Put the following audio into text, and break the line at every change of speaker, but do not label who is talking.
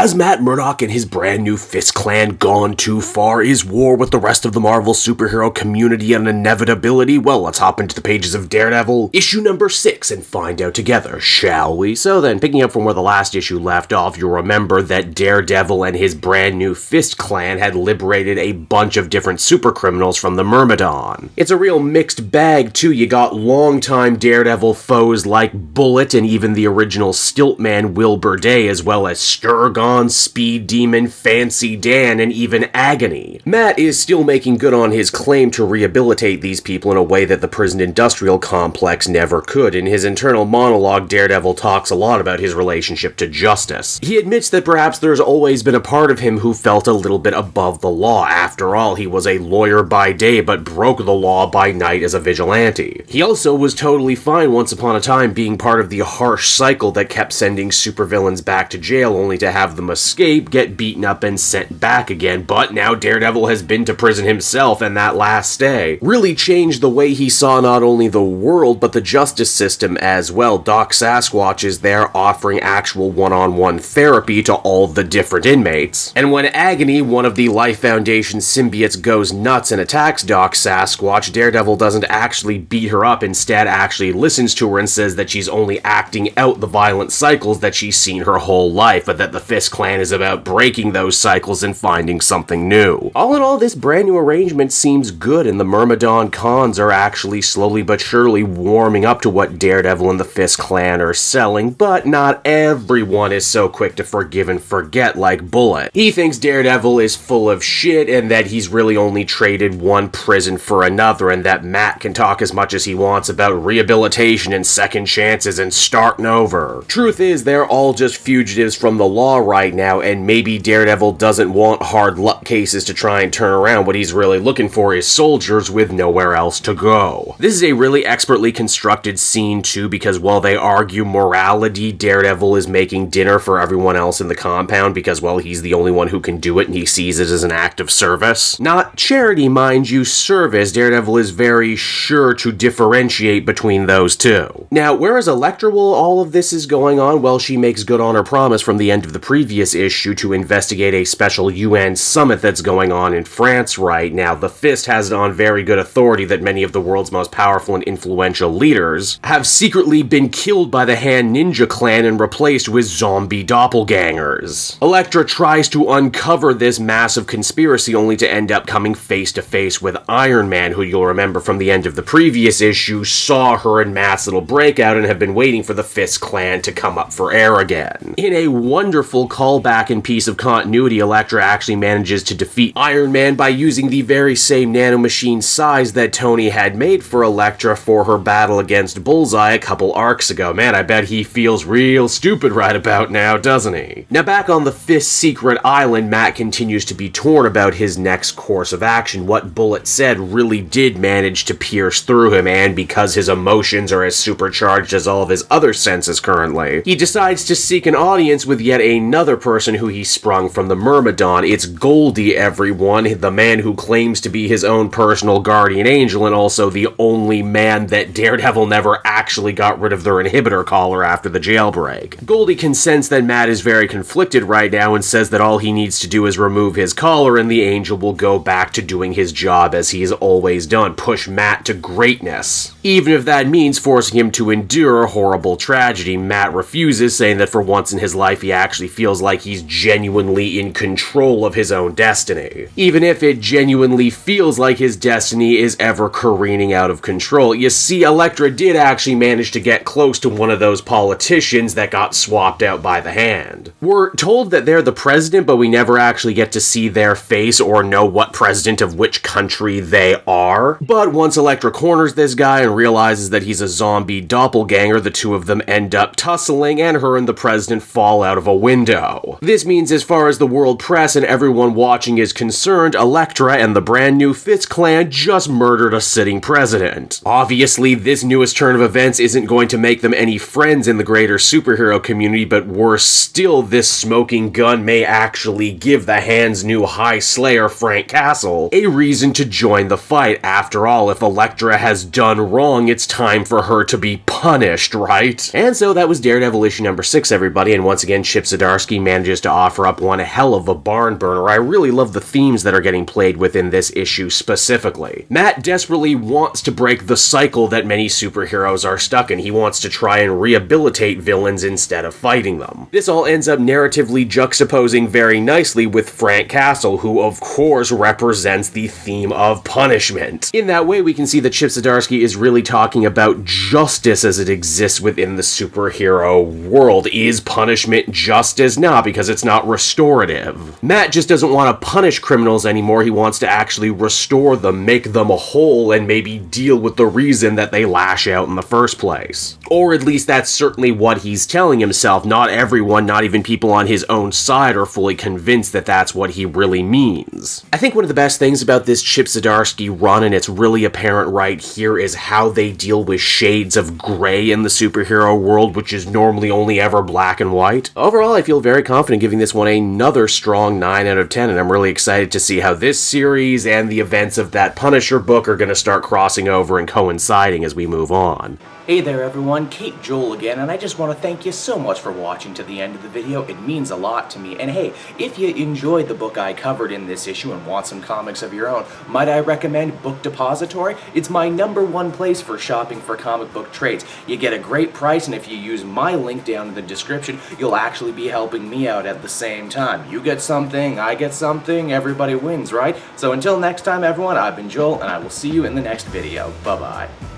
Has Matt Murdock and his brand new Fist Clan gone too far? Is war with the rest of the Marvel superhero community an inevitability? Well, let's hop into the pages of Daredevil, issue number 6, and find out together, shall we? So then, picking up from where the last issue left off, you'll remember that Daredevil and his brand new Fist Clan had liberated a bunch of different supercriminals from the Myrmidon. It's a real mixed bag, too. You got longtime Daredevil foes like Bullet and even the original Stiltman Wilbur Day, as well as Sturgon, Speed Demon, Fancy Dan, and even Agony. Matt is still making good on his claim to rehabilitate these people in a way that the prison industrial complex never could. In his internal monologue, Daredevil talks a lot about his relationship to justice. He admits that perhaps there's always been a part of him who felt a little bit above the law. After all, he was a lawyer by day but broke the law by night as a vigilante. He also was totally fine once upon a time being part of the harsh cycle that kept sending supervillains back to jail only to have them escape, get beaten up, and sent back again. But now Daredevil has been to prison himself, and that last stay really changed the way he saw not only the world but the justice system as well. Doc Sasquatch is there offering actual one-on-one therapy to all the different inmates. And when Agony, one of the Life Foundation symbiotes, goes nuts and attacks Doc Sasquatch, Daredevil doesn't actually beat her up, instead actually listens to her and says that she's only acting out the violent cycles that she's seen her whole life, but that the Fist Clan is about breaking those cycles and finding something new. All in all, this brand new arrangement seems good, and the Myrmidon cons are actually slowly but surely warming up to what Daredevil and the Fist Clan are selling, but not everyone is so quick to forgive and forget like Bullet. He thinks Daredevil is full of shit and that he's really only traded one prison for another, and that Matt can talk as much as he wants about rehabilitation and second chances and starting over. Truth is, they're all just fugitives from the law right now, and maybe Daredevil doesn't want hard luck cases to try and turn around. What he's really looking for is soldiers with nowhere else to go. This is a really expertly constructed scene too, because while they argue morality, Daredevil is making dinner for everyone else in the compound because, well, he's the only one who can do it and he sees it as an act of service. Not charity, mind you, service. Daredevil is very sure to differentiate between those two. Now, whereas Elektra, while all of this is going on, well, she makes good on her promise from the end of the previous issue to investigate a special UN summit that's going on in France right now. The Fist has it on very good authority that many of the world's most powerful and influential leaders have secretly been killed by the Han Ninja clan and replaced with zombie doppelgangers. Elektra tries to uncover this massive conspiracy only to end up coming face to face with Iron Man, who you'll remember from the end of the previous issue saw her in Matt's little breakout and have been waiting for the Fist Clan to come up for air again. In a wonderful callback and piece of continuity, Elektra actually manages to defeat Iron Man by using the very same nanomachine size that Tony had made for Elektra for her battle against Bullseye a couple arcs ago. Man, I bet he feels real stupid right about now, doesn't he? Now back on the Fist secret island, Matt continues to be torn about his next course of action. What Bullet said really did manage to pierce through him, and because his emotions are as supercharged as all of his other senses currently, he decides to seek an audience with yet another person who he sprung from the Myrmidon. It's Goldie, everyone, the man who claims to be his own personal guardian angel and also the only man that Daredevil never actually got rid of their inhibitor collar after the jailbreak. Goldie can sense that Matt is very conflicted right now and says that all he needs to do is remove his collar and the angel will go back to doing his job as he's always done, push Matt to greatness. Even if that means forcing him to endure a horrible tragedy. Matt refuses, saying that for once in his life he actually feels like he's genuinely in control of his own destiny. Even if it genuinely feels like his destiny is ever careening out of control. You see, Elektra did actually manage to get close to one of those politicians that got swapped out by the Hand. We're told that they're the president, but we never actually get to see their face or know what president of which country they are. But once Elektra corners this guy and realizes that he's a zombie doppelganger, the two of them end up tussling and her and the president fall out of a window. This means, as far as the world press and everyone watching is concerned, Elektra and the brand new Fist Clan just murdered a sitting president. Obviously, this newest turn of events isn't going to make them any friends in the greater superhero community, but worse still, this smoking gun may actually give the Hand's new High Slayer, Frank Castle, a reason to join the fight. After all, if Elektra has done wrong, it's time for her to be punished, right? And so that was Daredevil issue number 6, everybody, and once again, Chip Zdarsky Zdarsky manages to offer up one hell of a barn burner. I really love the themes that are getting played within this issue specifically. Matt desperately wants to break the cycle that many superheroes are stuck in. He wants to try and rehabilitate villains instead of fighting them. This all ends up narratively juxtaposing very nicely with Frank Castle, who of course represents the theme of punishment. In that way, we can see that Chip Zdarsky is really talking about justice as it exists within the superhero world. Is punishment justice? Nah, because it's not restorative. Matt just doesn't want to punish criminals anymore. He wants to actually restore them, make them whole, and maybe deal with the reason that they lash out in the first place. Or at least that's certainly what he's telling himself. Not everyone, not even people on his own side, are fully convinced that that's what he really means. I think one of the best things about this Chip Zdarsky run, and it's really apparent right here, is how they deal with shades of gray in the superhero world, which is normally only ever black and white. Overall, I feel very confident giving this one another strong 9 out of 10, and I'm really excited to see how this series and the events of that Punisher book are going to start crossing over and coinciding as we move on.
Hey there everyone, Kate Joel again, and I just want to thank you so much for watching to the end of the video. It means a lot to me. And hey, if you enjoyed the book I covered in this issue and want some comics of your own, might I recommend Book Depository? It's my #1 place for shopping for comic book trades. You get a great price, and if you use my link down in the description, you'll actually be helping me out at the same time. You get something, I get something, everybody wins, right? So until next time everyone, I've been Joel, and I will see you in the next video. Bye-bye.